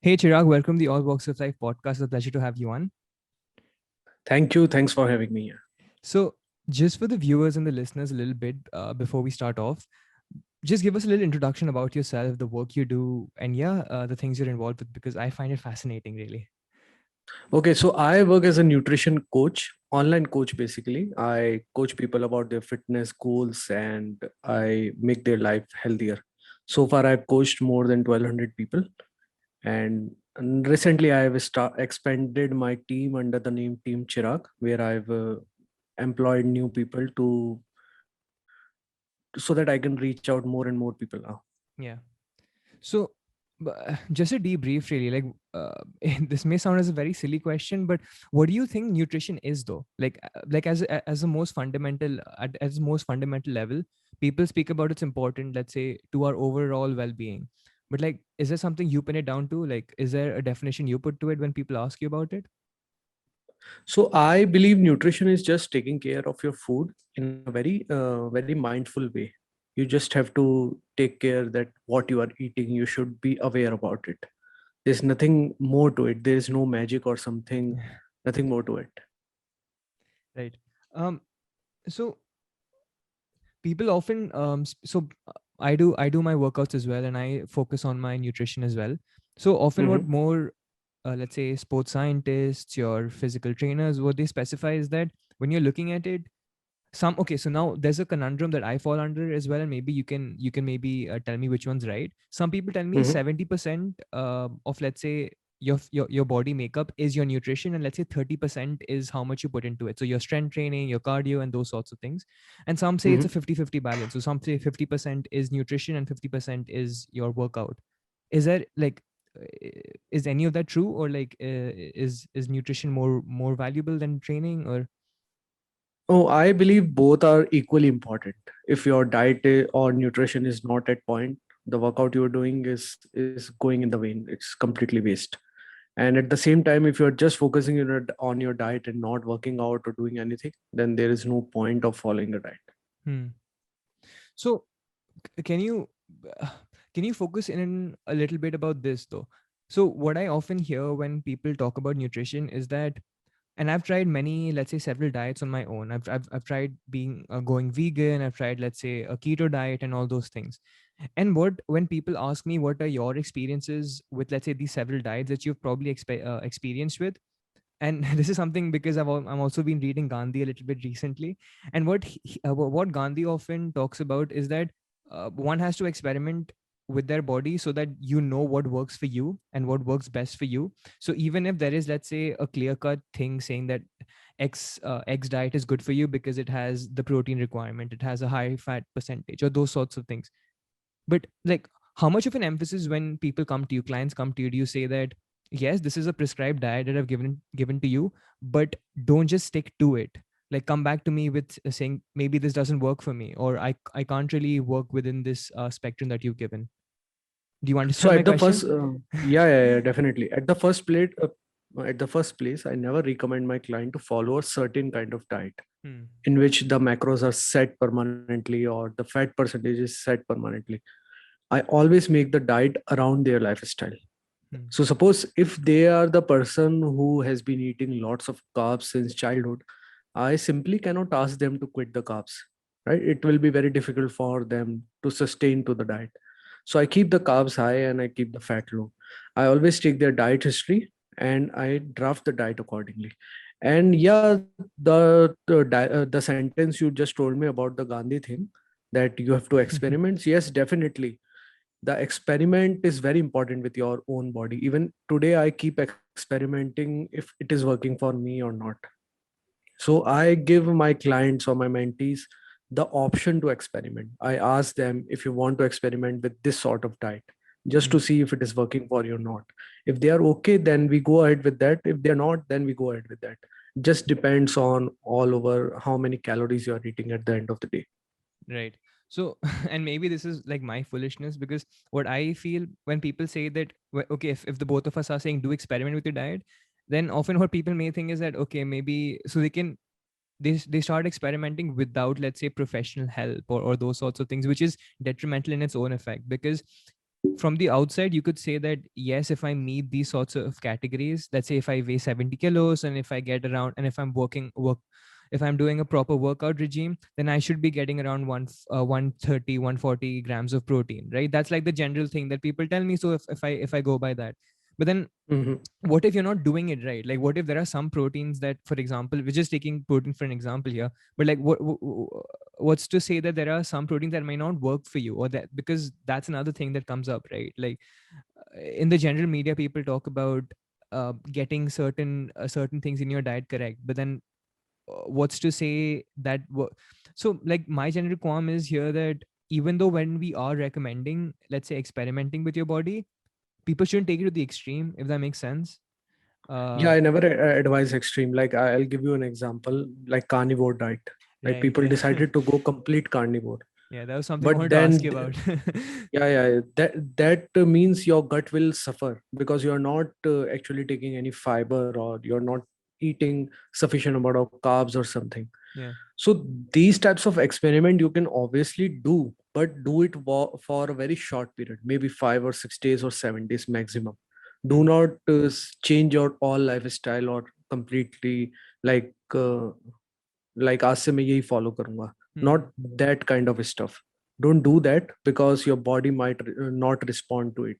Hey Chirag, welcome to the All Walks of Life podcast. It's a pleasure to have you on. Thank you. Thanks for having me here. So, just for the viewers and the listeners, a little bit before we start off, just give us a little introduction about yourself, the work you do, and the things you're involved with, because I find it fascinating, really. Okay, so I work as a nutrition coach, online coach basically. I coach people about their fitness goals and I make their life healthier. So far, I've coached more than 1,200 people. And recently, I've expanded my team under the name Team Chirag, where I've employed new people so that I can reach out more and more people now. Yeah. So, just a debrief, really. This may sound as a very silly question, but what do you think nutrition is, though? Like as the most fundamental, at the most fundamental level, people speak about it's important, let's say, to our overall well-being. But like, is there something you pin it down to? Like, is there a definition you put to it when people ask you about it? So I believe nutrition is just taking care of your food in a very mindful way. You just have to take care that what you are eating, you should be aware about it. There's nothing more to it. There is no magic or something, nothing more to it. Right. Um. So people often I do my workouts as well, and I focus on my nutrition as well. So often what Hmm. more let's say sports scientists, your physical trainers, what they specify is that when you're looking at it, some okay, so now there's a conundrum that I fall under as well, and maybe you can maybe tell me which one's right. Some people tell me Hmm. 70% of, let's say, your body makeup is your nutrition, and let's say 30% is how much you put into it, so your strength training, your cardio, and those sorts of things. And some say it's a Hmm. 50-50 balance, so some say 50% is nutrition and 50% is your workout. Is that like is any of that true, or like is nutrition more valuable than training, or? Oh, I believe both are equally important. If your diet or nutrition is not at point, the workout you're doing is going in the vein. It's completely waste. And at the same time, if you're just focusing on your diet and not working out or doing anything, then there is no point of following a diet. Hmm. So can you uh, can you focus in a little bit about this, though? So what I often hear when people talk about nutrition is that, and I've tried many, let's say, several diets on my own. I've tried being going vegan. I've tried, let's say, a keto diet and all those things. And what when people ask me what are your experiences with, let's say, these several diets that you've probably experienced with, and this is something because I'm also been reading Gandhi a little bit recently, and what Gandhi often talks about is that one has to experiment with their body so that you know what works for you and what works best for you. So even if there is, let's say, a clear cut thing saying that X diet is good for you because it has the protein requirement, it has a high fat percentage, or those sorts of things. But like, how much of an emphasis when people come to you, clients come to you, do you say that yes, this is a prescribed diet that I've given to you, but don't just stick to it? Like, come back to me with saying maybe this doesn't work for me, or I can't really work within this spectrum that you've given. Do you So understand my at the question? first, yeah, definitely. At the first place, I never recommend my client to follow a certain kind of diet Hmm. in which the macros are set permanently or the fat percentage is set permanently. I always make the diet around their lifestyle. Hmm. So suppose if they are the person who has been eating lots of carbs since childhood, I simply cannot ask them to quit the carbs, right? It will be very difficult for them to sustain to the diet. So I keep the carbs high and I keep the fat low. I always take their diet history and I draft the diet accordingly. And yeah, the sentence you just told me about the Gandhi thing, that you have to experiment. Yes, definitely the experiment is very important with your own body. Even today I keep experimenting if it is working for me or not. So I give my clients or my mentees the option to experiment. I ask them, if you want to experiment with this sort of diet, just Hmm. to see if it is working for you or not. If they are okay, then we go ahead with that. If they're not, then we go ahead with that. Just depends on all over how many calories you are eating at the end of the day. Right. So, and maybe this is like my foolishness, because what I feel when people say that, okay, if the both of us are saying do experiment with your diet, then often what people may think is that, okay, maybe so they start experimenting without, let's say, professional help, or those sorts of things, which is detrimental in its own effect. Because from the outside you could say that yes, if I meet these sorts of categories, let's say if I weigh 70 kilos and if I get around, and if I'm if I'm doing a proper workout regime, then I should be getting around 130 140 grams of protein, right? That's like the general thing that people tell me. So if I go by that, but then Mhm. what if you're not doing it right? Like what if there are some proteins that, for example, we're just taking protein for an example here, but like what's to say that there are some proteins that might not work for you, or that, because that's another thing that comes up, right? Like in the general media people talk about getting certain things in your diet correct, but then what's to say that so like my general qualm is here that even though when we are recommending, let's say, experimenting with your body, people shouldn't take it to the extreme, if that makes sense. Yeah, uh I never advise extreme. Like I'll give you an example, like carnivore diet. Like right, people yeah. decided to go complete carnivore, Yeah, that was something I but wanted to ask then you about. yeah, that means your gut will suffer because you're not actually taking any fiber, or you're not eating sufficient amount of carbs or something. Yeah. So these types of experiment you can obviously do, but do it for a very short period, maybe 5 or 6 days or 7 days maximum. Do Hmm. not change your all lifestyle or completely like आज से मैं यही follow करूंगा. Hmm. Not that kind of stuff. Don't do that because your body might not respond to it.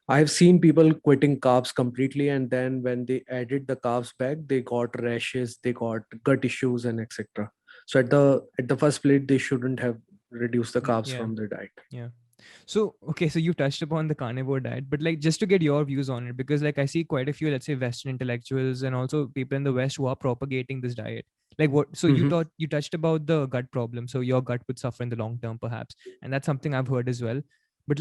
I have seen people quitting carbs completely, and then when they added the carbs back, they got rashes, they got gut issues, and etc. So at the first place, they shouldn't have reduced the carbs Yeah. from their diet. Yeah. So, okay, so you touched upon the carnivore diet, but like just to get your views on it, because like I see quite a few, let's say, Western intellectuals and also people in the West who are propagating this diet. Like what? So Mhm. you touched about the gut problem. So your gut would suffer in the long term, perhaps, and that's something I've heard as well. But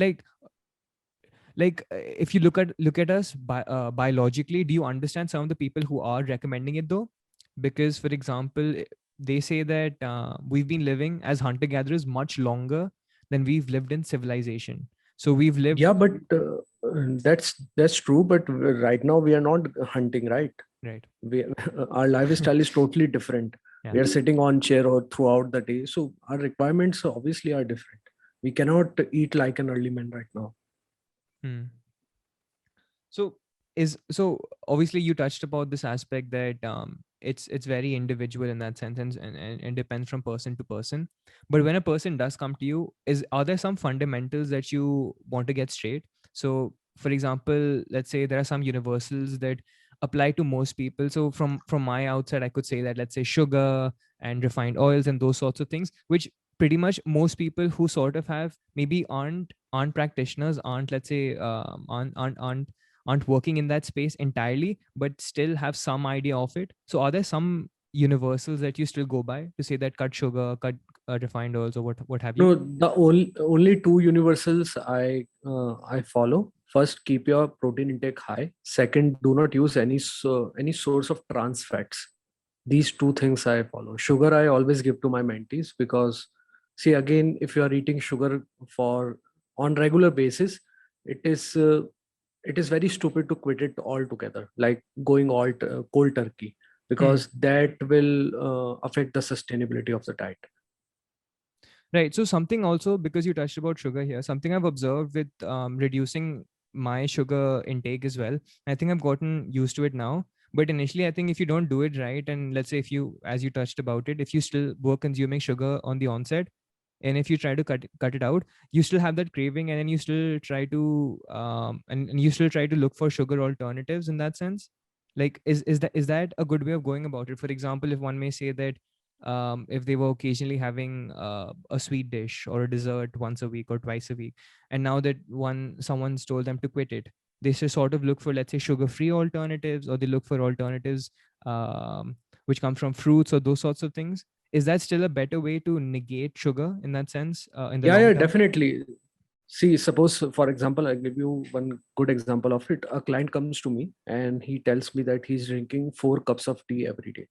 if you look at us biologically, do you understand some of the people who are recommending it though? Because, for example, they say that we've been living as hunter gatherers much longer than we've lived in civilization. So we've lived. Yeah, but that's true. But right now we are not hunting, right? Right. We our lifestyle is totally different. Yeah. We are sitting on chair or throughout the day, so our requirements obviously are different. We cannot eat like an early man right now. Hmm. So obviously you touched about this aspect that it's very individual in that sense, and depends from person to person. But when a person does come to you, is are there some fundamentals that you want to get straight? So for example, let's say there are some universals that apply to most people. So from my outside I could say that, let's say, sugar and refined oils and those sorts of things, which pretty much most people who sort of have maybe aren't practitioners, aren't, let's say, aren't working in that space entirely, but still have some idea of it. So, are there some universals that you still go by to say that cut sugar, cut refined oils, or what have you? No, the only two universals I follow. First, keep your protein intake high. Second, do not use any source of trans fats. These two things I follow. Sugar I always give to my mentees because, see, again, if you are eating sugar for on regular basis, it is uh, it is very stupid to quit it altogether, like going cold turkey, Hmm. because that will affect the sustainability of the diet. Right. So something also, because you touched about sugar here, something I've observed with reducing my sugar intake as well. I think I've gotten used to it now. But initially, I think if you don't do it right, and let's say if you, as you touched about it, if you still were consuming sugar on the onset, and if you try to cut it out, you still have that craving, and then you still try to and you still try to look for sugar alternatives in that sense. Like, is that a good way of going about it? For example, if one may say that if they were occasionally having a sweet dish or a dessert once a week or twice a week, and now that someone's told them to quit it, they should sort of look for, let's say, sugar-free alternatives, or they look for alternatives which come from fruits or those sorts of things. Is that still a better way to negate sugar in that sense in the Yeah, long yeah, term? definitely. See, suppose, for example, I give you one good example of it. A client comes to me and he tells me that he's drinking 4 cups of tea every day.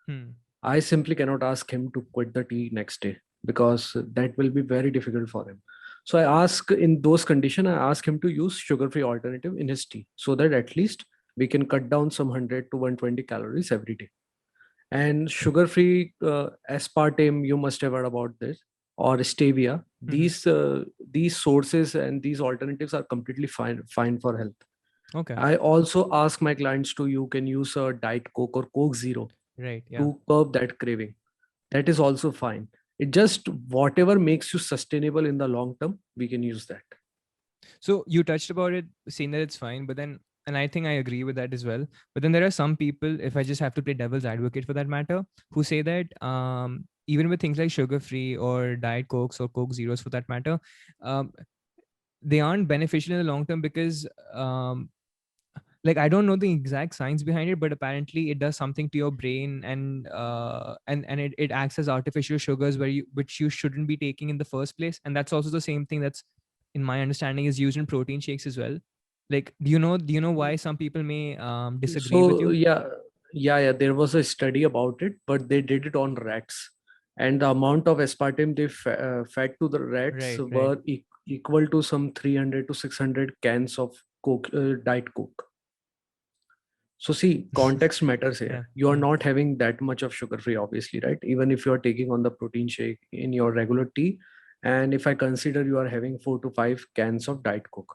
Hmm. I simply cannot ask him to quit the tea next day because that will be very difficult for him. So I ask, in those conditions, I ask him to use sugar-free alternative in his tea so that at least we can cut down some 100 to 120 calories every day. And sugar-free aspartame, you must have heard about this. or stevia, Mhm. these sources and these alternatives are completely fine for health. Okay. I also ask my clients to you can use a diet coke or coke zero Right. Yeah. to curb that craving. That is also fine. It just whatever makes you sustainable in the long term, we can use that. So you touched about it, saying that it's fine, but then, and I think I agree with that as well. But then there are some people, if I just have to play devil's advocate for that matter, who say that even with things like sugar free or diet cokes or coke zeros for that matter, um, they aren't beneficial in the long term because like I don't know the exact science behind it, but apparently it does something to your brain, and it acts as artificial sugars where you which you shouldn't be taking in the first place. And that's also the same thing that's, in my understanding, is used in protein shakes as well. Like, do you know why some people may disagree with So you? yeah. There was a study about it, but they did it on rats, and the amount of aspartame they fed to the rats Right, right. were equal to some 300 to 600 cans of Coke, Diet Coke. So see, context matters here. Yeah. You are Mm. not having that much of sugar free, obviously, right? Even if you are taking on the protein shake in your regular tea, and if I consider you are having 4 to 5 cans of Diet Coke,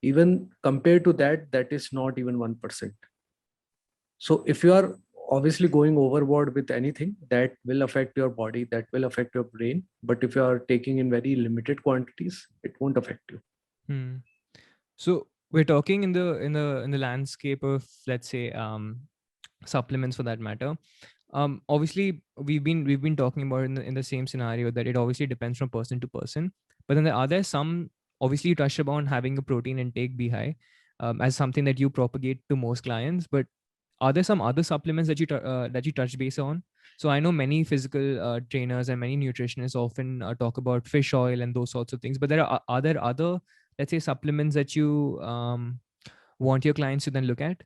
even compared to that, that is not even 1%. So if you are obviously going overboard with anything, that will affect your body, that will affect your brain. But if you are taking in very limited quantities, it won't affect you. Hmm. So we're talking in the landscape of, let's say, supplements for that matter. Obviously we've been talking about in the same scenario that it obviously depends from person to person. But then there are there some, obviously you touched upon having a protein intake be high, as something that you propagate to most clients. But are there some other supplements that you touch base on? So I know many physical trainers and many nutritionists often talk about fish oil and those sorts of things, but are there other, let's say, supplements that you want your clients to then look at?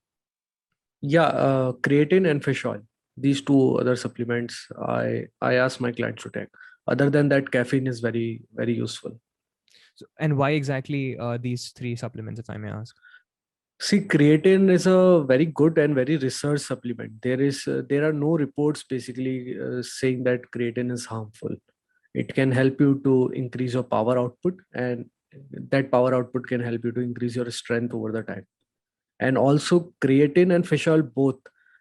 Yeah, creatine and fish oil. These two other supplements I ask my clients to take. Other than that, caffeine is very useful. So, and why exactly these three supplements, if I may ask? See, creatine is a very good and very research supplement. There are no reports basically saying that creatine is harmful. It can help you to increase your power output, and that power output can help you to increase your strength over the time. And also, creatine and fish oil both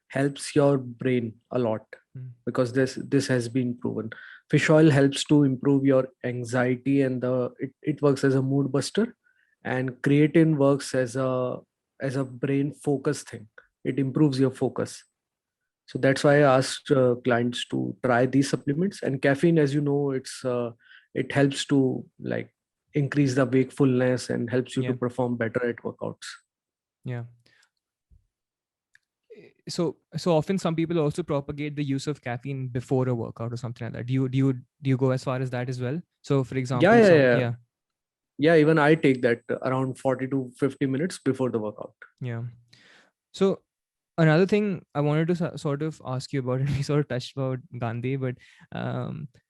helps your brain a lot, Mm. because this has been proven. Fish oil helps to improve your anxiety, and it works as a mood buster, and creatine works as a brain focus thing. It improves your focus. So that's why I asked clients to try these supplements. And caffeine, as you know, it helps to like increase the wakefulness and helps you to Yeah, perform better at workouts. yeah. So often some people also propagate the use of caffeine before a workout or something like that. Do you go as far as that as well? So for Yeah, example, yeah, some, yeah. yeah. Yeah, even I take that around 40 to 50 minutes before the workout. Yeah. So another thing I wanted to sort of ask you about, and we sort of touched about Gandhi, but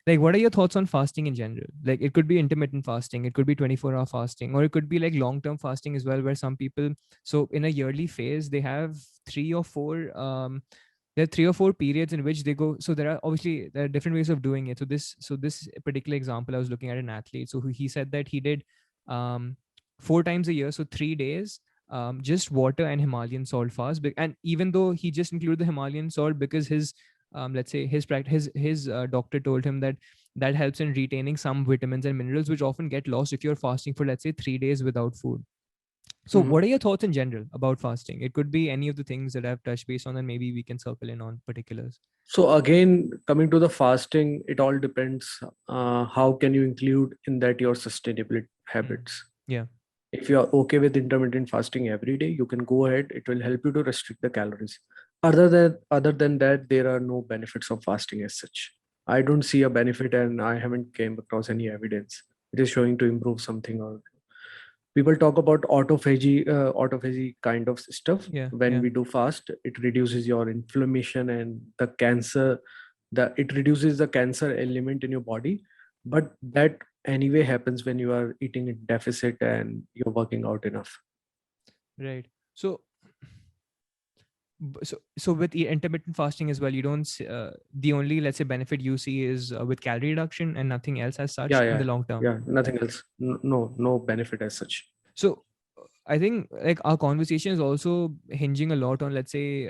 like, what are your thoughts on fasting in general? Like, it could be intermittent fasting, it could be 24-hour fasting, or it could be like long-term fasting as well, where some people, so in a yearly phase, they have three or four, there are 3 or 4 periods in which they go. So there are different ways of doing it. So this particular example, I was looking at an athlete. So he said that he did um 4 times a year, so 3 days, just water and Himalayan salt fast. And even though he just included the Himalayan salt because his, let's say, his doctor told him that that helps in retaining some vitamins and minerals which often get lost if you're fasting for, let's say, 3 days without food. So Mhm. what are your thoughts in general about fasting? It could be any of the things that I've touched base on, and maybe we can circle in on particulars. So again, coming to the fasting, it all depends. How can you include in that your sustainability Mm. habits? Yeah. If you are okay with intermittent fasting every day, you can go ahead. It will help you to restrict the calories. Other than that, there are no benefits of fasting as such. I don't see a benefit, and I haven't came across any evidence. It is showing to improve something. Or people talk about autophagy kind of stuff. Yeah. When Yeah. we do fast, it reduces your inflammation and the cancer. It reduces the cancer element in your body, but that anyway happens when you are eating in deficit and you're working out enough. Right. So So with intermittent fasting as well, you don't the only, let's say, benefit you see is with calorie reduction and nothing else as such Yeah, in yeah, the long term. yeah. Nothing else. No benefit as such. So I think like our conversation is also hinging a lot on, let's say,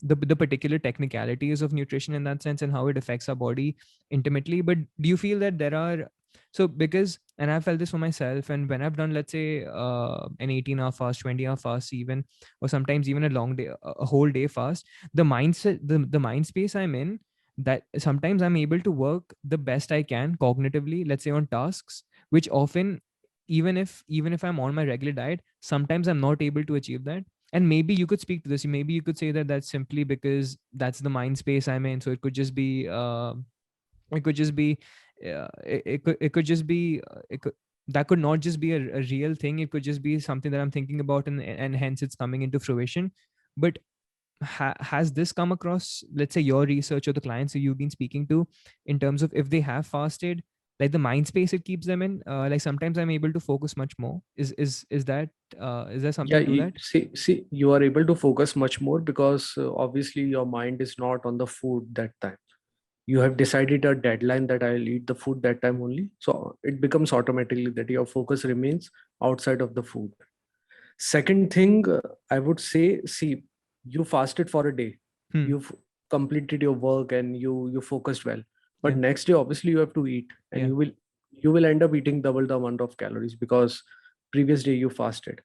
the particular technicalities of nutrition in that sense and how it affects our body intimately. But do you feel that there are, so because, and I've felt this for myself, and when I've done, let's say, an 18-hour fast, 20-hour fast even, or sometimes even a long day, a whole day fast, the mindset, the mind space I'm in, that sometimes I'm able to work the best I can cognitively, let's say, on tasks, which often, even if I'm on my regular diet, sometimes I'm not able to achieve that. And maybe you could speak to this, maybe you could say that that's simply because that's the mind space I'm in. So it could just be it could just be it could just be that could not just be a real thing, it could just be something that I'm thinking about, and hence it's coming into fruition. But has this come across, let's say, your research or the clients that you've been speaking to, in terms of if they have fasted, like the mind space it keeps them in, like sometimes I'm able to focus much more. Is there Yeah, something to that? see, you are able to focus much more because obviously your mind is not on the food that time. You have decided a deadline that I'll eat the food that time only. So it becomes automatically that your focus remains outside of the food. Second thing, I would say, see, you fasted for a day, Hmm. you've completed your work and you focused well. But Yeah. next day, obviously, you have to eat, and Yeah. you will end up eating double the amount of calories because previous day you fasted,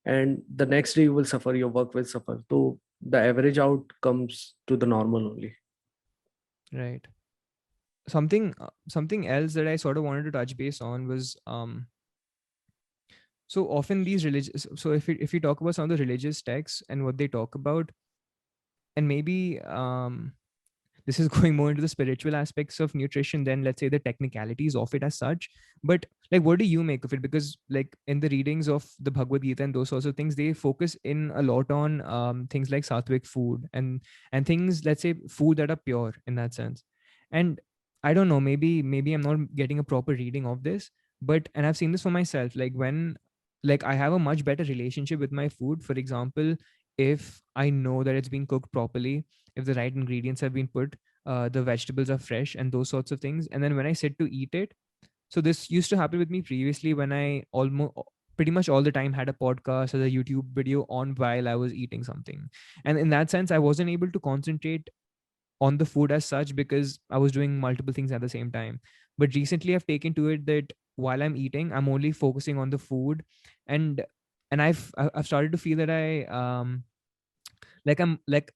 and the next day you will suffer. Your work will suffer. So the average out comes to the normal only. Right. Something else that I sort of wanted to touch base on was so often these religious, so if you talk about some of the religious texts and what they talk about, and maybe this is going more into the spiritual aspects of nutrition than, let's say, the technicalities of it as such. But like, what do you make of it? Because like in the readings of the Bhagavad Gita and those sorts of things, they focus in a lot on things like sattvic food and things, let's say, food that are pure in that sense. And I don't know, maybe I'm not getting a proper reading of this, but and I've seen this for myself, like when, like, I have a much better relationship with my food. For example, if I know that it's been cooked properly, if the right ingredients have been put, the vegetables are fresh and those sorts of things, and then when I sit to eat it, so this used to happen with me previously when I almost pretty much all the time had a podcast or a YouTube video on while I was eating something. And in that sense, I wasn't able to concentrate on the food as such because I was doing multiple things at the same time. But recently I've taken to it that while I'm eating, I'm only focusing on the food. And I've started to feel that I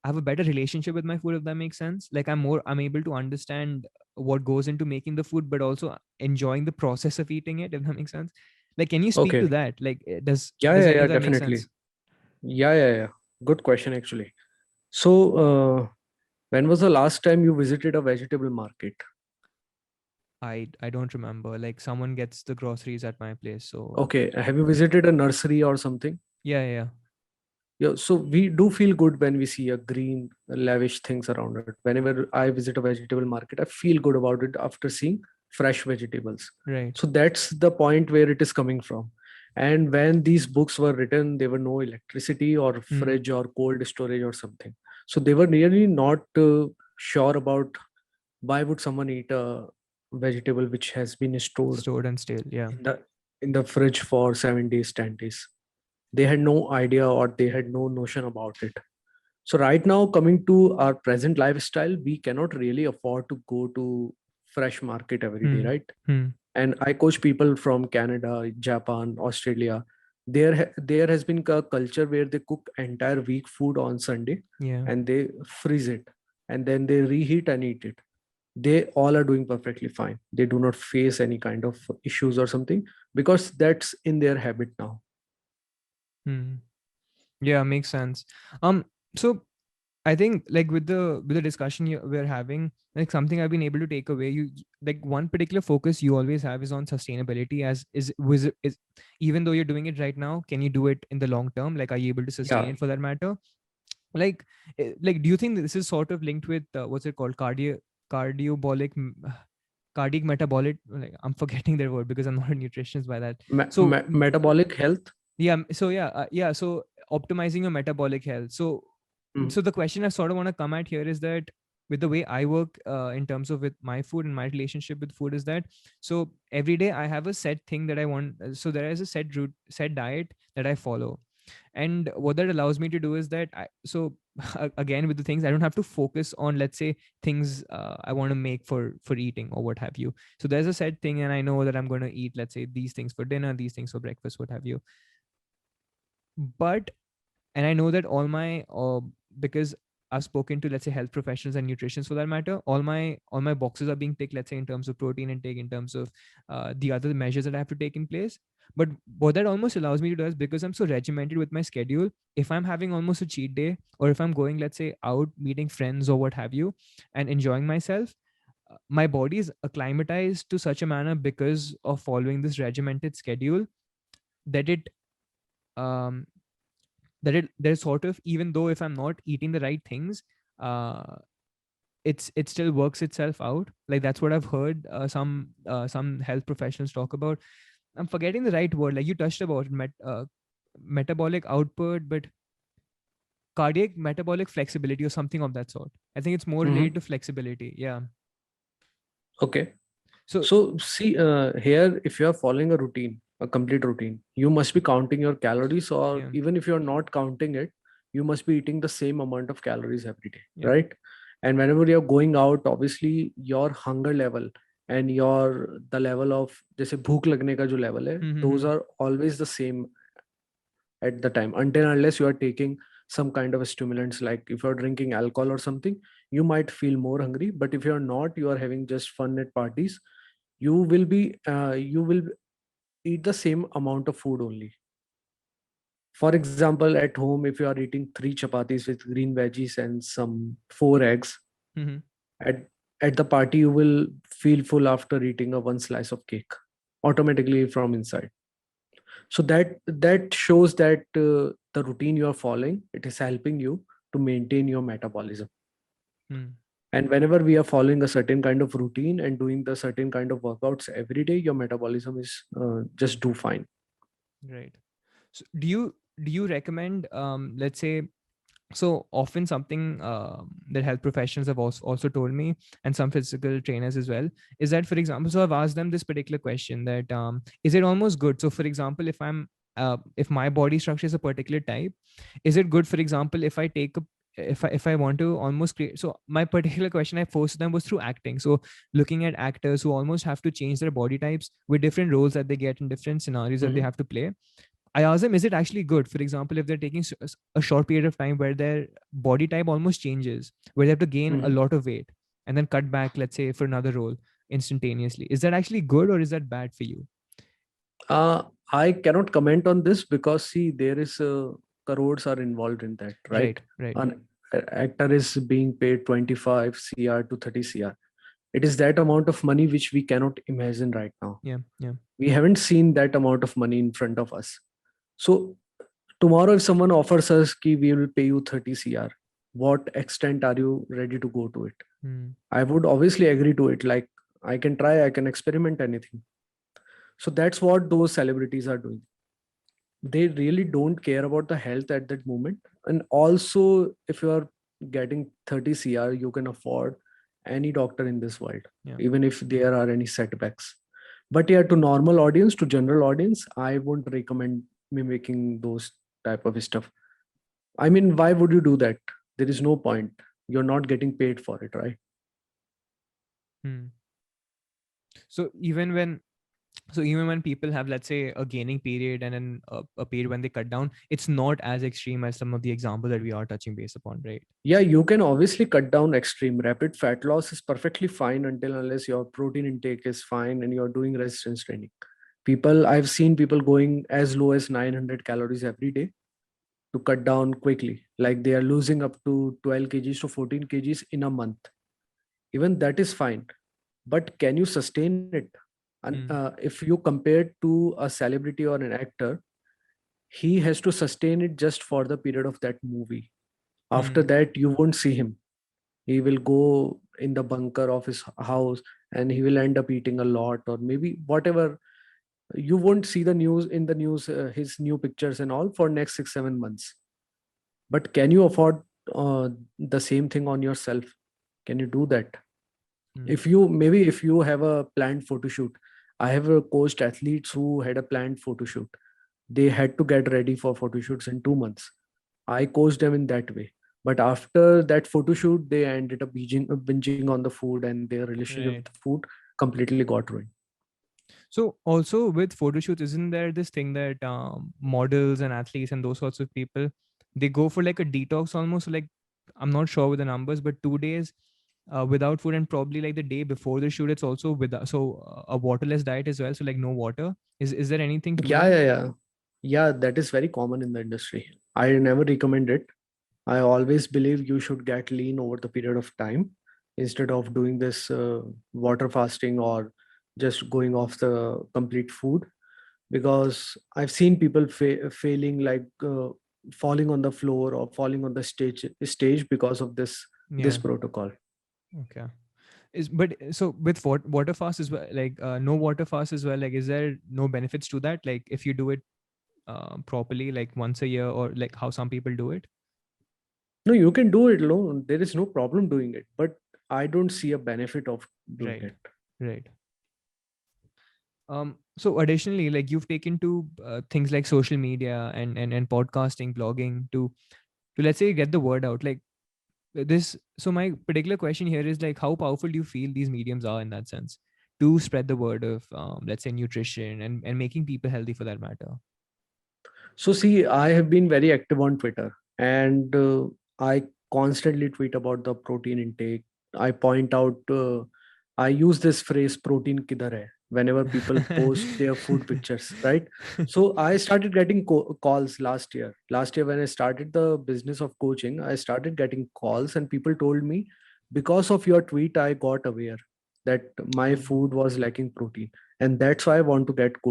have a better relationship with my food, if that makes sense. Like I'm able to understand what goes into making the food, but also enjoying the process of eating it, if that makes sense. Like, can you speak to Okay. that? Like, Yeah, does yeah, any yeah, of that make definitely. sense? Yeah. Good question, actually. So, when was the last time you visited a vegetable market? I don't remember. Like, someone gets the groceries at my place, so Okay. Have you visited a nursery or something? yeah, yeah. Yeah. So we do feel good when we see a green, lavish things around it. Whenever I visit a vegetable market, I feel good about it after seeing fresh vegetables. Right. So that's the point where it is coming from. And when these books were written, there were no electricity or Hmm. fridge or cold storage or something. So they were really not sure about why would someone eat a vegetable which has been stored Stored and stale. Yeah. in the fridge for 7 days, 10 days. They had no idea or they had no notion about it. So right now, coming to our present lifestyle, we cannot really afford to go to fresh market every day, Hmm. right? Hmm. And I coach people from Canada, Japan, Australia. There has been a culture where they cook entire week food on Sunday Yeah. and they freeze it and then they reheat and eat it. They all are doing perfectly fine. They do not face any kind of issues or something because that's in their habit now. Hmm. Yeah, makes sense. So I think, like, with the discussion we're having, like something I've been able to take away, like one particular focus you always have is on sustainability. As is even though you're doing it right now, can you do it in the long term? Like, are you able to sustain Yeah. it for that matter? Like, like, do you think that this is sort of linked with what's it called, cardiobolic cardiac metabolic? Like, I'm forgetting their word because I'm not a nutritionist by that. So Metabolic health. yeah, so yeah, yeah, so optimizing your metabolic health. So Mm. so the question I sort of want to come at here is that with the way I work in terms of with my food and my relationship with food is that, so every day I have a set thing that I want. So there is a set diet that I follow, and what that allows me to do is that again, with the things, I don't have to focus on, let's say, things I want to make for eating or what have you. So there's a set thing, and I know that I'm going to eat, let's say, these things for dinner, these things for breakfast, what have you. But and I know that all my because I've spoken to, let's say, health professionals and nutritionists for that matter, all my boxes are being ticked, let's say, in terms of protein intake, in terms of the other measures that I have to take in place. But what that almost allows me to do is, because I'm so regimented with my schedule, if I'm having almost a cheat day, or if I'm going, let's say, out meeting friends or what have you, and enjoying myself, my body is acclimatized to such a manner because of following this regimented schedule, that um there's sort of, even though if I'm not eating the right things, uh it still works itself out. Like, that's what I've heard some health professionals talk about. I'm forgetting the right word, like you touched about it, metabolic output, but cardiac metabolic flexibility or something of that sort. I think it's more related Mhm. to flexibility. Yeah. Okay. So So see, here, if you are following a routine, a complete routine, you must be counting your calories, or yeah, even if you're not counting it, you must be eating the same amount of calories every day, yeah. right? And whenever you're going out, obviously your hunger level and your the level of जैसे भूख लगने का जो level है, those Mm-hmm. are always the same at the time, until unless you are taking some kind of stimulants, like if you're drinking alcohol or something, you might feel more hungry. But if you're not, you are having just fun at parties, you will eat the same amount of food only. For example, at home, if you are eating 3 chapatis with green veggies and some 4 eggs, Mm-hmm. at at the party you will feel full after eating a one slice of cake automatically from inside. So that shows that the routine you are following, it is helping you to maintain your metabolism. Mm. And whenever we are following a certain kind of routine and doing the certain kind of workouts every day, your metabolism is just do fine. Right. So do you recommend, let's say, so often something that health professionals have also told me, and some physical trainers as well, is that, for example, so I've asked them this particular question, that is it almost good, so for example, if my body structure is a particular type, is it good, for example, if I take a if I want to almost create, so my particular question I posed to them was through acting, so looking at actors who almost have to change their body types with different roles that they get in different scenarios that they Mhm. have to play. I asked them, is it actually good? For example, if they're taking a short period of time where their body type almost changes, where they have to gain a Mhm. lot of weight and then cut back, let's say, for another role instantaneously. Is that actually good or is that bad for you? Uh, I cannot comment on this because see, there is crores are involved in that, right? Right, right. An actor is being paid 25 cr to 30 cr. It is that amount of money which we cannot imagine right now. Yeah, yeah. We haven't seen that amount of money in front of us. So tomorrow, if someone offers us ki we will pay you 30 cr, what extent are you ready to go to it? Mm, I would obviously agree to it. Like, I can try, I can experiment anything. So that's what those celebrities are doing. They really don't care about the health at that moment. And also, if you are getting 30 cr, you can afford any doctor in this world, yeah. even if there are any setbacks. But yeah, to normal audience, to general audience, I wouldn't recommend mimicking those type of stuff. I mean, why would you do that? There is no point. You're not getting paid for it, right? Mm. So even when people have, let's say, a gaining period and then a period when they cut down, it's not as extreme as some of the examples that we are touching base upon, right? Yeah, you can obviously cut down extreme. Rapid fat loss is perfectly fine until unless your protein intake is fine and you're doing resistance training. I've seen people going as low as 900 calories every day to cut down quickly. Like they are losing up to 12 kgs to 14 kgs in a month. Even that is fine. But can you sustain it? And Mm, if you compare it to a celebrity or an actor, he has to sustain it just for the period of that movie. After mm, that, you won't see him. He will go in the bunker of his house and he will end up eating a lot, or maybe whatever You won't see the news in the news his new pictures and all for next 6 7 months. But can you afford the same thing on yourself? Can you do that? Hmm. If you, maybe if you have a planned photo shoot, I have coached athletes who had a planned photo shoot. They had to get ready for photo shoots in 2 months. I coached them in that way. But after that photo shoot, they ended up binging on the food, and their relationship with Right. the food completely got ruined. So also with photo shoots, isn't there this thing that models and athletes and those sorts of people, they go for like a detox almost. So like, I'm not sure with the numbers, but 2 days without food, and probably like the day before the shoot, it's also with a waterless diet as well. So like no water. Is there anything to Yeah, that? yeah, yeah. Yeah, that is very common in the industry. I never recommend it. I always believe you should get lean over the period of time instead of doing this water fasting or just going off the complete food, because I've seen people failing, like falling on the floor or falling on the stage because of this Yeah. protocol. Okay. Is but so with water fast as well, like no water fast as well. Like, is there no benefits to that? Like if you do it properly, like once a year, or like how some people do it? No, you can do it alone. There is no problem doing it, but I don't see a benefit of doing Right. it. Right. So additionally, like you've taken to things like social media and podcasting, blogging to let's say get the word out. Like this. So my particular question here is like, how powerful do you feel these mediums are in that sense to spread the word of let's say nutrition and making people healthy for that matter? So see, I have been very active on Twitter, and I constantly tweet about the protein intake. I point out, I use this phrase "protein kidhar hai" whenever people post their food pictures, right? So I started getting calls last year. Last year, when I started the business of coaching, I started getting calls, and people told me, because of your tweet, I got aware that my Oh, food was lacking protein, and that's why I want to get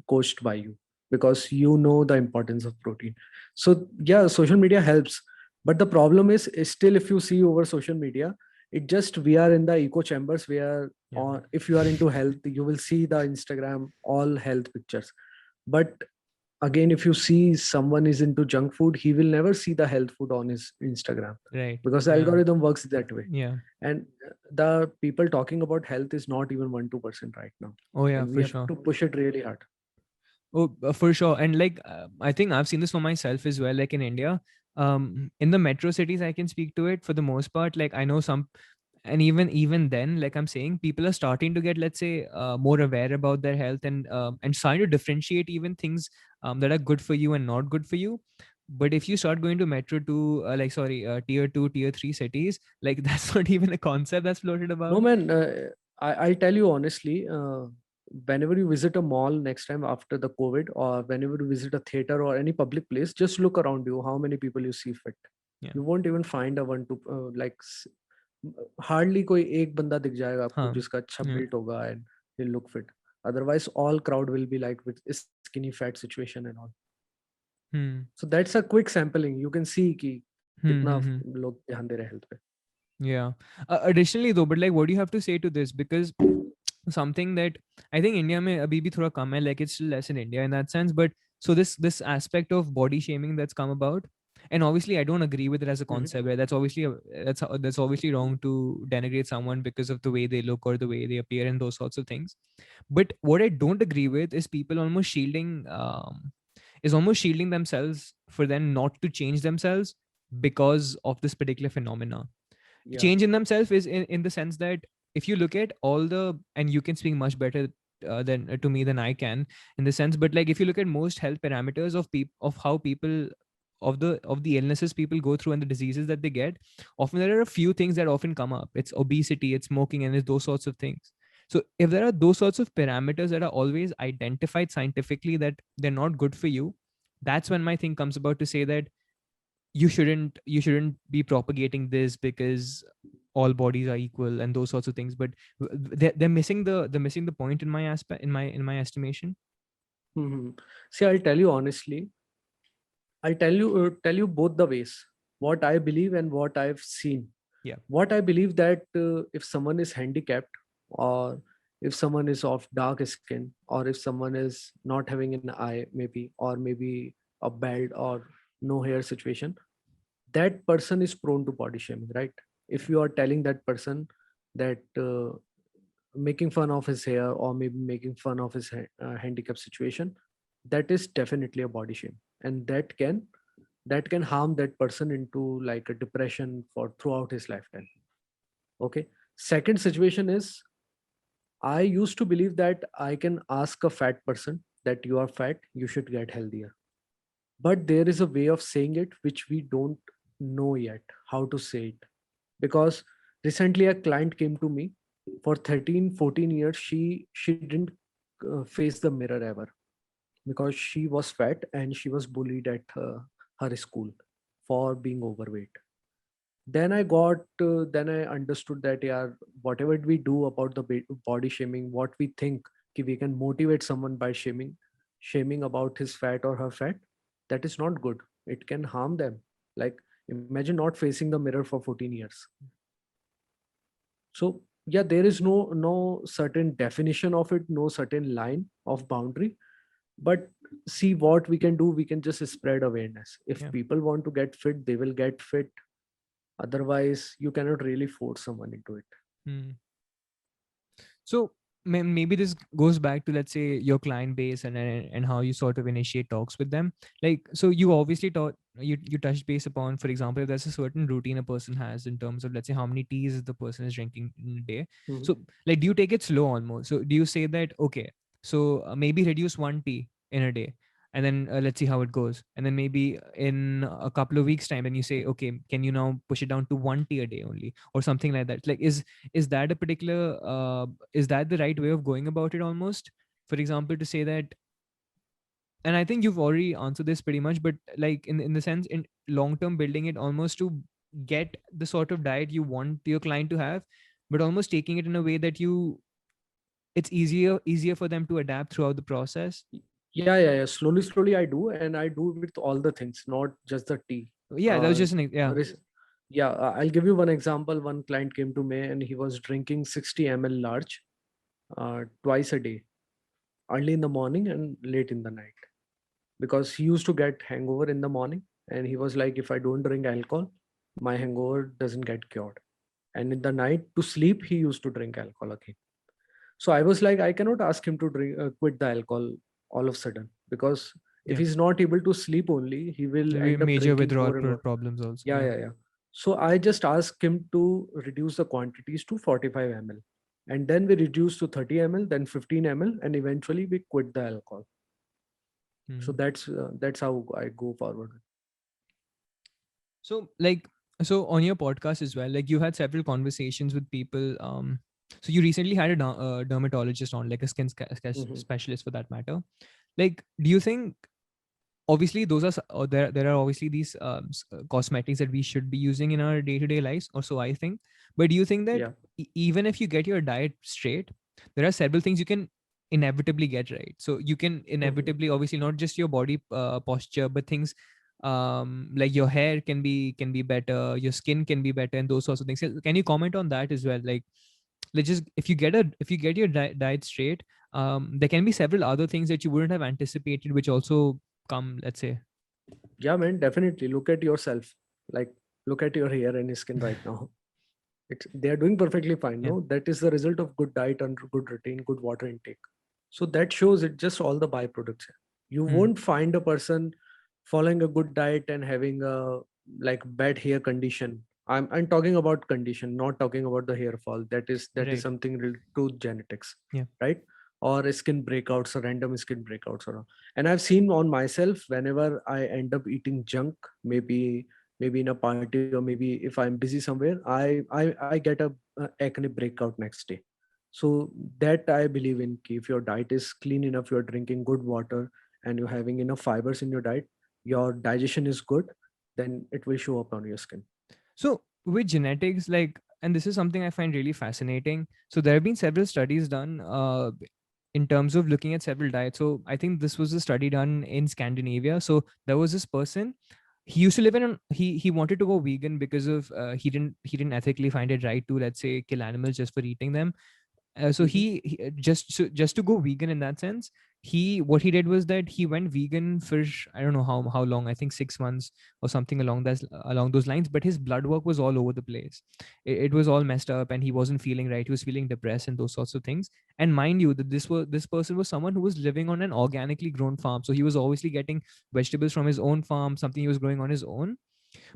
coached by you, because you know the importance of protein. So yeah, social media helps, but the problem is still, if you see over social media, it just, we are in the echo chambers where, yeah. if you are into health, you will see the Instagram all health pictures. But again, if you see someone is into junk food, he will never see the health food on his Instagram, Right. because the Yeah. algorithm works that way. Yeah. And the people talking about health is not even 1 2% right now, Oh yeah, and we for have sure. to push it really hard. Oh, for sure. And like, I think I've seen this for myself as well. Like in India, in the metro cities, I can speak to it for the most part. Like I know some, and even then, like I'm saying, people are starting to get, let's say, more aware about their health and starting to differentiate even things that are good for you and not good for you. But if you start going to metro two, like sorry, tier two, tier three cities, like that's not even a concept that's floated No, about. man, I'll tell you honestly, whenever you visit a mall next time after the COVID, or whenever you visit a theater or any public place, just look around you, how many people you see fit. Yeah. You won't even find a one to hardly कोई एक बंदा दिख जाएगा आपको Huh. जिसका अच्छा Yeah. built होगा and he'll look fit. Otherwise, all crowd will be like with skinny fat situation and all. Hmm. So that's a quick sampling. You can see कि Hmm. कितना Hmm. Hmm. लोग ध्यान दे रहे हैं health पे. Yeah. Additionally, though, but like, what do you have to say to this? Because something that I think India mein abhi bhi thoda kam hai, like it's still less in India in that sense. But so this aspect of body shaming that's come about, and obviously I don't agree with it as a Mhm. concept. Right? That's obviously that's obviously wrong to denigrate someone because of the way they look or the way they appear and those sorts of things. But what I don't agree with is people almost shielding themselves for them not to change themselves because of this particular phenomena. Yeah. Change in themselves is in the sense that if you look at all the, and you can speak much better than to me than I can in the sense, but like if you look at most health parameters of people, of how people, of the illnesses people go through and the diseases that they get, often there are a few things that often come up. It's obesity, it's smoking, and it's those sorts of things. So if there are those sorts of parameters that are always identified scientifically that they're not good for you, that's when my thing comes about to say that you shouldn't be propagating this because all bodies are equal and those sorts of things. But they're missing the point in my aspect, in my estimation. Mhm. See, I'll tell you honestly, I'll tell you both the ways, what I believe and what I've seen. Yeah. What I believe, that if someone is handicapped, or if someone is of dark skin, or if someone is not having an eye, maybe, or maybe a bald or no hair situation, that person is prone to body shaming, right? If you are telling that person that making fun of his hair, or maybe making fun of his handicap situation, that is definitely a body shame, and that can harm that person into like a depression for throughout his lifetime. Okay. Second situation is, I used to believe that I can ask a fat person that you are fat, you should get healthier. But there is a way of saying it which we don't know yet how to say it. Because recently a client came to me. For 13-14 years she didn't face the mirror ever, because she was fat and she was bullied at her school for being overweight. Then I understood that, yeah, whatever we do about the body shaming, what we think we can motivate someone by shaming about his fat or her fat, that is not good. It can harm them. Like, imagine not facing the mirror for 14 years. So yeah, there is no certain definition of it, no certain line of boundary. But see, what we can do, we can just spread awareness. If Yeah. people want to get fit, they will get fit. Otherwise you cannot really force someone into it. Hmm. So maybe this goes back to, let's say, your client base, and how you sort of initiate talks with them. Like, so you obviously taught you touched base upon, for example, if there's a certain routine a person has in terms of, let's say, how many teas the person is drinking in a day. Mhm. So like, do you take it slow almost? So do you say that, okay, so maybe reduce one tea in a day, and then let's see how it goes, and then maybe in a couple of weeks time, then you say, okay, can you now push it down to one tea a day only, or something like that? Like, is that a particular is that the right way of going about it almost? For example, to say that, and I think you've already answered this pretty much, but like, in the sense, in long term, building it almost to get the sort of diet you want your client to have, but almost taking it in a way that you it's easier for them to adapt throughout the process. Yeah. Slowly I do, and I do with all the things, not just the tea. Yeah, that was uh, just an yeah. yeah, I'll give you one example. One client came to me and he was drinking 60 ml large twice a day, early in the morning and late in the night, because he used to get hangover in the morning, and he was like, if I don't drink alcohol, my hangover doesn't get cured. And in the night to sleep, he used to drink alcohol again. So I was like, I cannot ask him to quit the alcohol all of a sudden, because if Yeah, he's not able to sleep only, he will maybe end up major drinking withdrawal more and more. problems also. Yeah, Yeah. yeah, yeah. So I just asked him to reduce the quantities to 45 ml. And then we reduced to 30 ml, then 15 ml, and eventually we quit the alcohol. So Hmm. that's how I go forward. So like, so on your podcast as well, like, you had several conversations with people. So you recently had a dermatologist on, like a Mhm. specialist for that matter. Like, do you think, obviously those are there are obviously these cosmetics that we should be using in our day-to-day lives, or so I think. But do you think that Yeah. even if you get your diet straight, there are several things you can inevitably get right? So you can Mhm. inevitably, obviously, not just your body posture, but things like your hair can be better, your skin can be better, and those sorts of things. So can you comment on that as well? Like, let's just, if you get your diet straight, there can be several other things that you wouldn't have anticipated which also come, let's say. Yeah, man, definitely. Look at yourself. Like, look at your hair and skin right now. They are doing perfectly fine. Yeah. No, that is the result of good diet and good routine, good water intake. So that shows it just all the byproducts. You Hmm. won't find a person following a good diet and having a like bad hair condition. I'm talking about condition, not talking about the hair fall. That is Right. something related to genetics, Yeah. right? Or skin breakouts, or random skin breakouts, or and I've seen on myself whenever I end up eating junk, maybe in a party, or maybe if I'm busy somewhere, I get a acne breakout next day. So that I believe in. If your diet is clean enough, you're drinking good water, and you're having enough fibers in your diet, your digestion is good, then it will show up on your skin. So with genetics, like, and this is something I find really fascinating. So there have been several studies done in terms of looking at several diets. So I think this was a study done in Scandinavia. So there was this person. He used to live in he wanted to go vegan because of he didn't ethically find it right to, let's say, kill animals just for eating them. So just to go vegan in that sense, what he did was that he went vegan for, I don't know how long, I think 6 months or something along those lines. But his blood work was all over the place. It was all messed up, and he wasn't feeling right. He was feeling depressed and those sorts of things. And mind you, that this person was someone who was living on an organically grown farm, so he was obviously getting vegetables from his own farm, something he was growing on his own.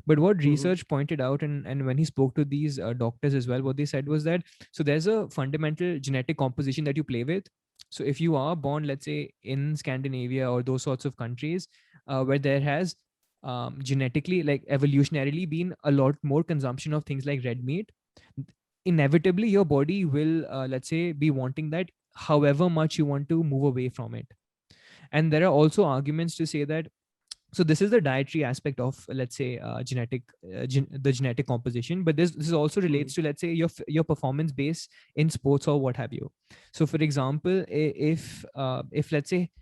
But what Mm-hmm. research pointed out, and when he spoke to these doctors as well, what they said was that, so there's a fundamental genetic composition that you play with. So if you are born, let's say, in Scandinavia or those sorts of countries, where there has genetically, like evolutionarily, been a lot more consumption of things like red meat, inevitably your body will, let's say, be wanting that, however much you want to move away from it. And there are also arguments to say that, so this is the dietary aspect of, let's say, the genetic composition. But this also Mm-hmm. relates to, let's say, your performance base in sports or what have you. So for example, if let's say,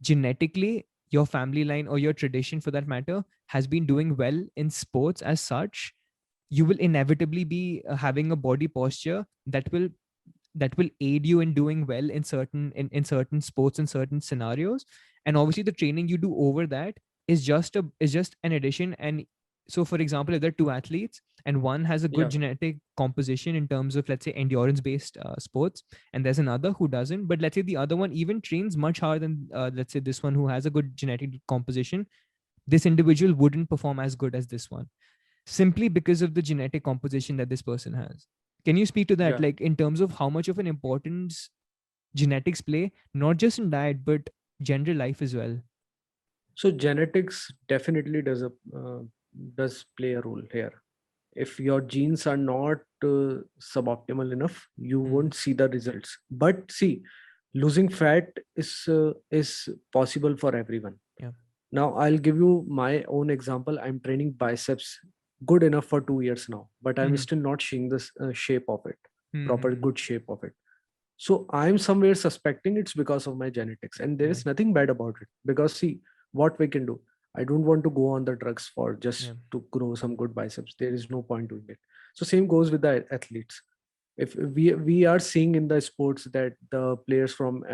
genetically, your family line or your tradition for that matter has been doing well in sports as such, you will inevitably be having a body posture that will aid you in doing well in certain sports and certain scenarios. And obviously the training you do over that is just an addition. And so for example, if there are two athletes and one has a good Yeah. genetic composition in terms of, let's say, endurance based sports, and there's another who doesn't, but let's say the other one even trains much harder than, let's say, this one who has a good genetic composition, this individual wouldn't perform as good as this one, simply because of the genetic composition that this person has. Can you speak to that, Yeah. like in terms of how much of an importance genetics play, not just in diet, but general life as well? So genetics definitely does play a role here. If your genes are not suboptimal enough, you Hmm. won't see the results. But see, losing fat is possible for everyone. Yeah. Now I'll give you my own example. I'm training biceps good enough for 2 years now, but I'm Hmm. still not seeing this shape of it, proper Hmm. good shape of it. So I'm somewhere suspecting it's because of my genetics, and there Yeah. is nothing bad about it. Because see, what we can do. I don't want to go on the drugs for Yeah. just to grow some good biceps. There is no point doing it. So same goes with the athletes. If we are seeing in the sports that the players from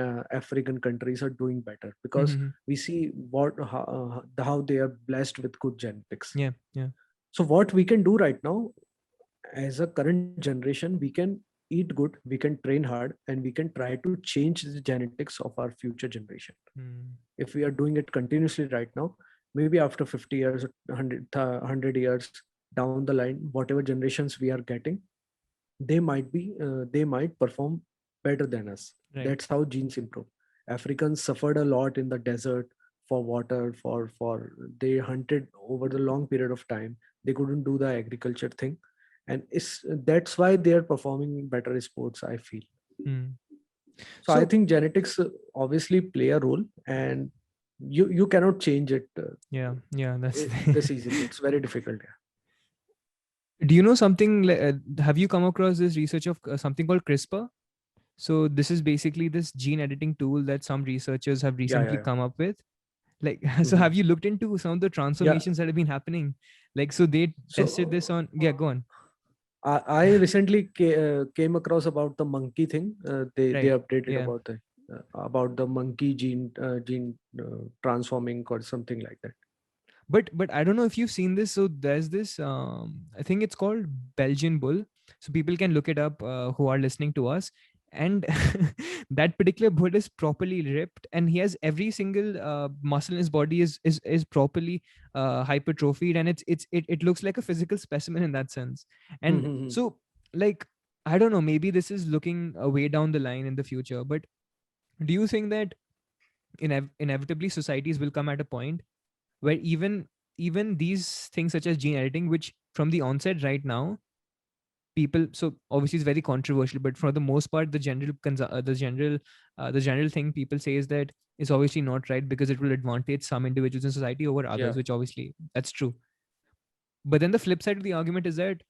African countries are doing better because Hmm. we see how they are blessed with good genetics. Yeah. Yeah. So what we can do right now as a current generation, we can eat good, we can train hard, and we can try to change the genetics of our future generation. Hmm. If we are doing it continuously right now, maybe after 50 years or 100 years down the line, whatever generations we are getting, they might perform better than us. Right. That's how genes improve. Africans suffered a lot in the desert for water, for they hunted over the long period of time. They couldn't do the agriculture thing, and that's why they are performing better sports, I feel. Hmm. So I So think genetics obviously play a role, and you cannot change it yeah, yeah, that's this easily. It's very difficult. Yeah. do you know something have you come across this research of something called CRISPR? So this is basically this gene editing tool that some researchers have Yeah, yeah, recently yeah. come up with. Like, so Mhm. have you looked into some of the Yeah. transformations that have been happening? Like, so they tested this So on, yeah, go on. I recently came across about the monkey thing. They Right. updated Yeah. about the monkey gene transforming or something like that. But I don't know if you've seen this. So there's this I think it's called Belgian bull. So people can look it up who are listening to us. And that particular bull is properly ripped, and he has every single muscle in his body is properly hypertrophied, and it looks like a physical specimen in that sense. And Mhm. so, like, I don't know, maybe this is looking way down the line in the future, but do you think that inevitably societies will come at a point where even these things such as gene editing, which from the onset right now, people, so obviously it's very controversial, but for the most part the general thing people say is that it's obviously not right because it will advantage some individuals in society over Yeah. others, which obviously that's true. But then the flip side of the argument is that,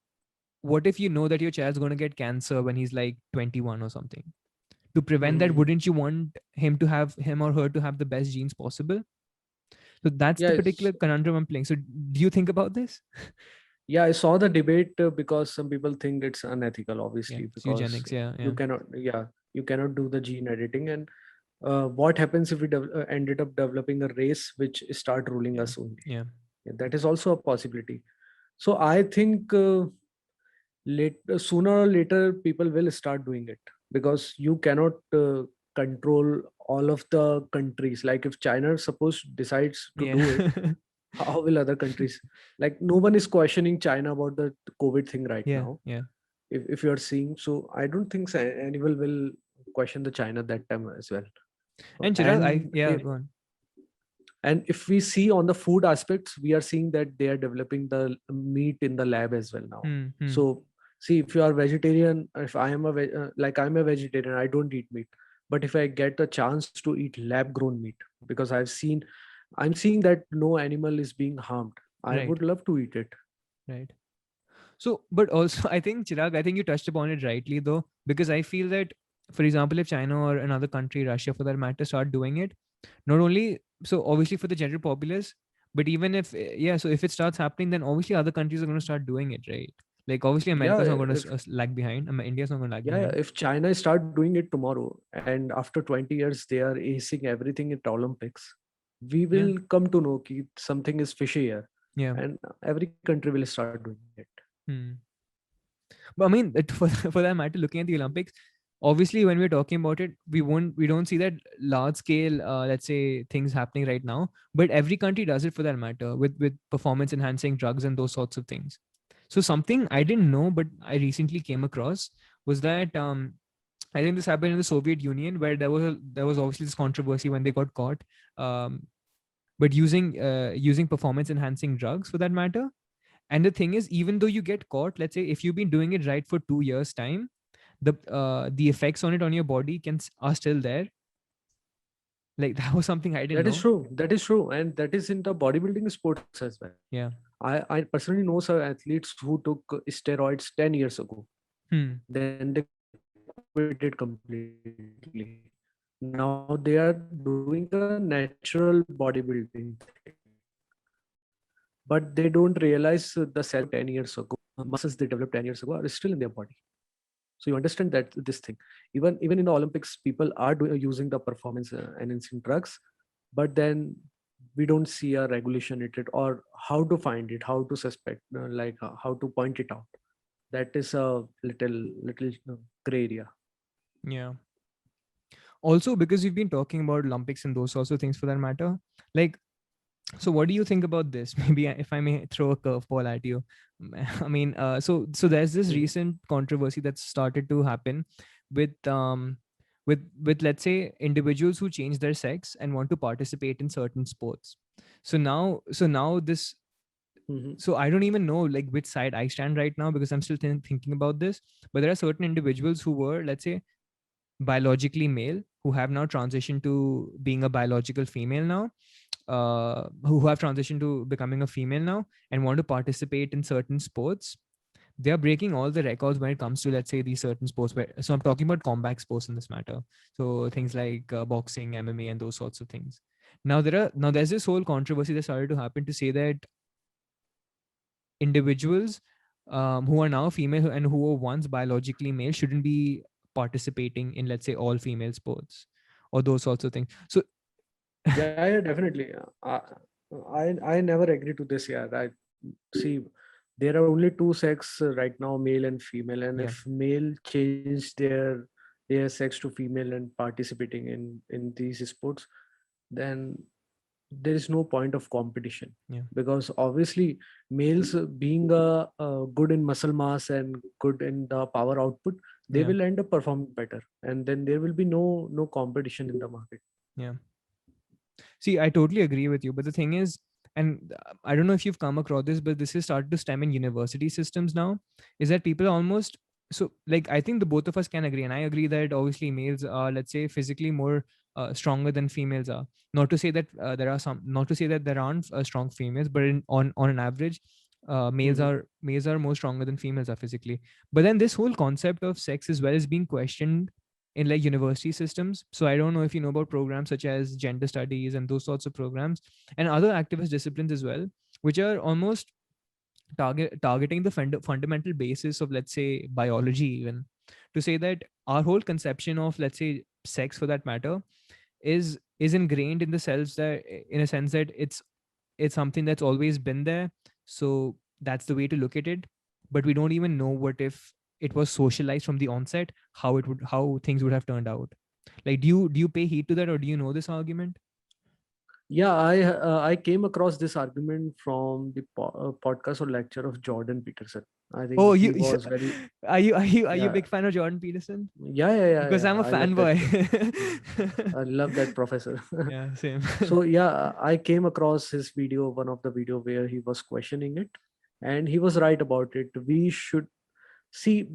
what if you know that your child's going to get cancer when he's like 21 or something? To prevent that, Mhm. wouldn't you want him or her to have the best genes possible? So that's Yeah. the particular conundrum I'm playing. So do you think about this? Yeah, I saw the debate because some people think it's unethical, Yeah, obviously, it's because eugenics. Yeah, you yeah, cannot, yeah, you cannot do the gene editing. And what happens if we ended up developing a race which start ruling yeah, us only? yeah, Yeah, that is also a possibility. So I think sooner or later people will start doing it, because you cannot control all of the countries. Like if China suppose decides to yeah, do it, how will other countries? Like no one is questioning China about the COVID thing right yeah, now. yeah. If you are seeing, so I don't think anyone will question the China that time as well. And Chirag, and yeah, if, go on. and if we see on the food aspects, we are seeing that they are developing the meat in the lab as well now. Hmm, hmm. So see, if you are vegetarian, if I am like I'm a vegetarian, I don't eat meat. But if I get a chance to eat lab grown meat, because I'm seeing that no animal is being harmed, I Right, would love to eat it. right. So, but also, I think, Chirag, I think you touched upon it rightly, though, because I feel that, for example, if China or another country, Russia for that matter, start doing it, not only, so obviously for the general populace, but even if, yeah, so if it starts happening, then obviously other countries are going to start doing it, right? Like, obviously, Yeah, America's not going to if lag behind. India's not going to lag yeah, behind. if China start doing it tomorrow, and after 20 years they are acing everything at Olympics, we Yeah, will come to know that something is fishy here, yeah. and every country will start doing it. Hmm. But I mean, for that matter, looking at the Olympics, obviously when we're talking about it, we don't see that large scale, let's say, things happening right now. But every country does it for that matter, with performance enhancing drugs and those sorts of things. So something I didn't know, but I recently came across was that I think this happened in the Soviet Union, where there was obviously this controversy when they got caught, um, but using performance enhancing drugs for that matter. And the thing is, even though you get caught, let's say if you've been doing it right for 2 years time, the effects on it on your body are still there. Like that was something I didn't That is know. true. That is true, and that is in the bodybuilding sports as well. Yeah. I personally know some athletes who took steroids 10 years ago. Hmm. Then they quit it completely. Now they are doing a natural bodybuilding thing. But they don't realize the cells they developed 10 years ago, muscles they developed 10 years ago are still in their body. So you understand that this thing, even in the Olympics, people are using the performance enhancing drugs, but then we don't see a regulation it or how to find it, how to suspect, how to point it out. That is a little gray area. Yeah. Also, because we've been talking about Olympics and those sorts of things for that matter, like, so what do you think about this? Maybe if I may throw a curveball at you. I mean, so there's this Mhm. recent controversy that's started to happen with with let's say individuals who change their sex and want to participate in certain sports. So now this, Mhm. so I don't even know like which side I stand right now, because I'm still thinking about this. But there are certain individuals who were, let's say, biologically male, who have now transitioned to being a biological female now, who have transitioned to becoming a female now and want to participate in certain sports. They are breaking all the records when it comes to, let's say, these certain sports. So I'm talking about combat sports in this matter. So things like boxing, MMA, and those sorts of things. There's this whole controversy that started to happen to say that individuals who are now female and who were once biologically male shouldn't be participating in, let's say, all female sports or those sorts of things. So Yeah, yeah, definitely. I never agree to this. Yeah, I see. There are only two sex right now, male and female, and yeah, if male change their sex to female and participating in these sports, then there is no point of competition, yeah, because obviously males being good in muscle mass and good in the power output, they yeah, will end up performing better, and then there will be no competition in the market. yeah. See, I totally agree with you. But the thing is, and I don't know if you've come across this, but this has started to stem in university systems now, is that people almost, so like I think the both of us can agree, and I agree that obviously males are, let's say, physically more stronger than females are. Not to say that not to say that there aren't strong females, but on an average, Mhm. males are more stronger than females are physically. But then this whole concept of sex as well is being questioned in like university systems. So I don't know if you know about programs such as gender studies and those sorts of programs and other activist disciplines as well, which are almost targeting the fundamental basis of, let's say, biology, even, to say that our whole conception of, let's say, sex for that matter is ingrained in the cells, that in a sense that it's something that's always been there. So that's the way to look at it. But we don't even know what if it was socialized from the onset, how things would have turned out. Like, do you pay heed to that, or do you know this argument? Yeah, I came across this argument from the podcast or lecture of Jordan Peterson. I think Oh, he was very, are you a yeah, big fan of Jordan Peterson? yeah. Because I'm a I love that. fanboy. I love that professor. Yeah, same. So yeah, I came across his video, one of the video where he was questioning it, and he was right about it. We should see.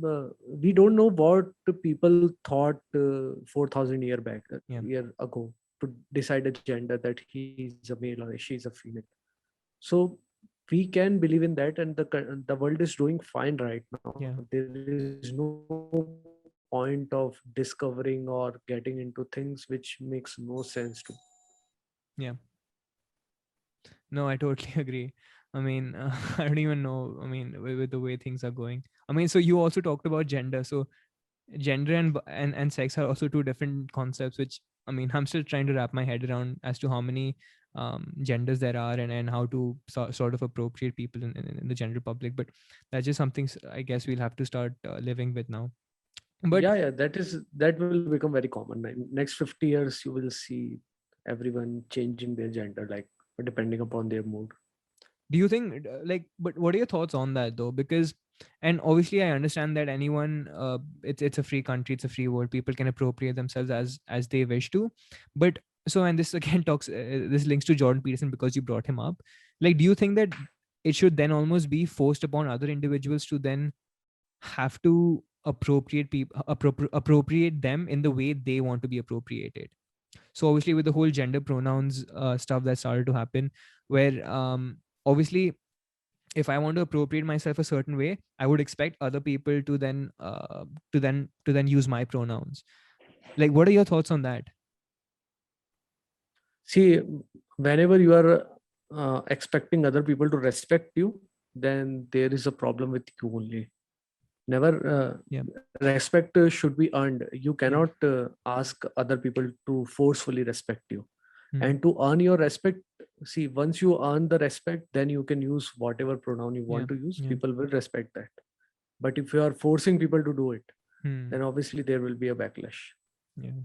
We don't know what the people thought 4,000 Yeah, year ago to decide a gender, that he's a male or she's a female. So we can believe in that, and the world is doing fine right now. yeah, There is no point of discovering or getting into things which makes no sense to. yeah. No, I totally agree. I mean, I don't even know. I mean, with the way things are going. I mean, so you also talked about gender. So gender and sex are also two different concepts, which, I mean, I'm still trying to wrap my head around as to how many genders there are, and how to sort of appropriate people in the general public. But that's just something I guess we'll have to start living with now. But Yeah, that will become very common. Next 50 years you will see everyone changing their gender, like depending upon their mood. do you think, but what are your thoughts on that though? Because, and obviously I understand that anyone, it's a free country, it's a free world, people can appropriate themselves as they wish to. But so, and this again talks, this links to Jordan Peterson because you brought him up. Like, do you think that it should then almost be forced upon other individuals to then have to appropriate people, appropriate them in the way they want to be appropriated? So obviously with the whole gender pronouns stuff that started to happen, where obviously if I want to appropriate myself a certain way, I would expect other people to then to then use my pronouns. Like, what are your thoughts on that? See, whenever you are expecting other people to respect you, then there is a problem with you only. Never Yeah, respect should be earned. You yeah. cannot ask other people to forcefully respect you. Hmm. And to earn your respect, see, once you earn the respect, then you can use whatever pronoun you Yeah, want to use. yeah. People will respect that. But if you are forcing people to do it, Hmm. then obviously there will be a backlash. Yeah.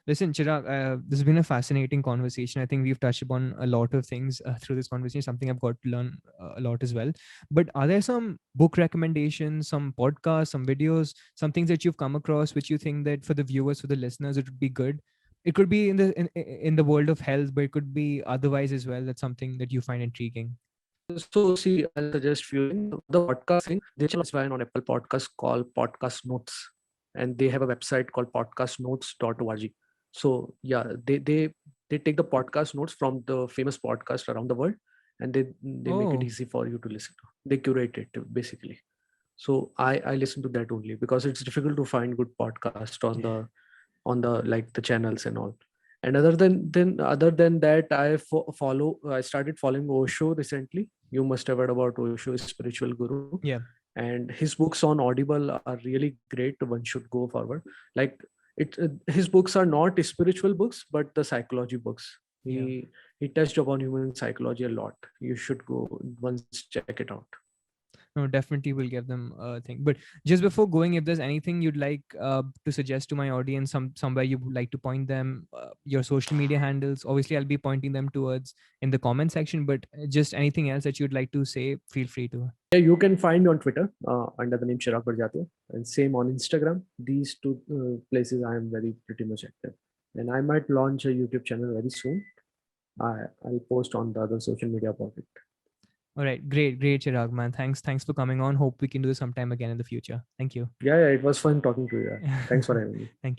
Listen, Chirag, this has been a fascinating conversation. I think we've touched upon a lot of things through this conversation, something I've got to learn a lot as well. But are there some book recommendations, some podcasts, some videos, some things that you've come across which you think that for the viewers, for the listeners, it would be good? It could be in the world of health, but it could be otherwise as well. That's something that you find intriguing. So see, I'll suggest few things. The podcast thing, there's a channel on Apple Podcast called Podcast Notes, and they have a website called podcastnotes.org. So yeah, they take the podcast notes from the famous podcast around the world, and they make it Oh, easy for you to listen to. They curate it basically. So I listen to that only because it's difficult to find good podcast on the like the channels and all. And other than that, I started following Osho recently. You must have heard about Osho, spiritual guru, yeah, and his books on Audible are really great. One should go forward. Like his books are not spiritual books, but the psychology books. yeah. He touched upon human psychology a lot. You should go once check it out. No, definitely will give them a thing. But just before going, if there's anything you'd like to suggest to my audience, somewhere you would like to point them, your social media handles. Obviously, I'll be pointing them towards in the comment section. But just anything else that you'd like to say, feel free to. Yeah, you can find me on Twitter under the name Chirag Barjatya, and same on Instagram. These two places I am very pretty much active, and I might launch a YouTube channel very soon. I'll post on the other social media about it. All right, great, Chirag, man. Thanks for coming on. Hope we can do this sometime again in the future. Thank you. Yeah, it was fun talking to you. Thanks for having me. Thank you.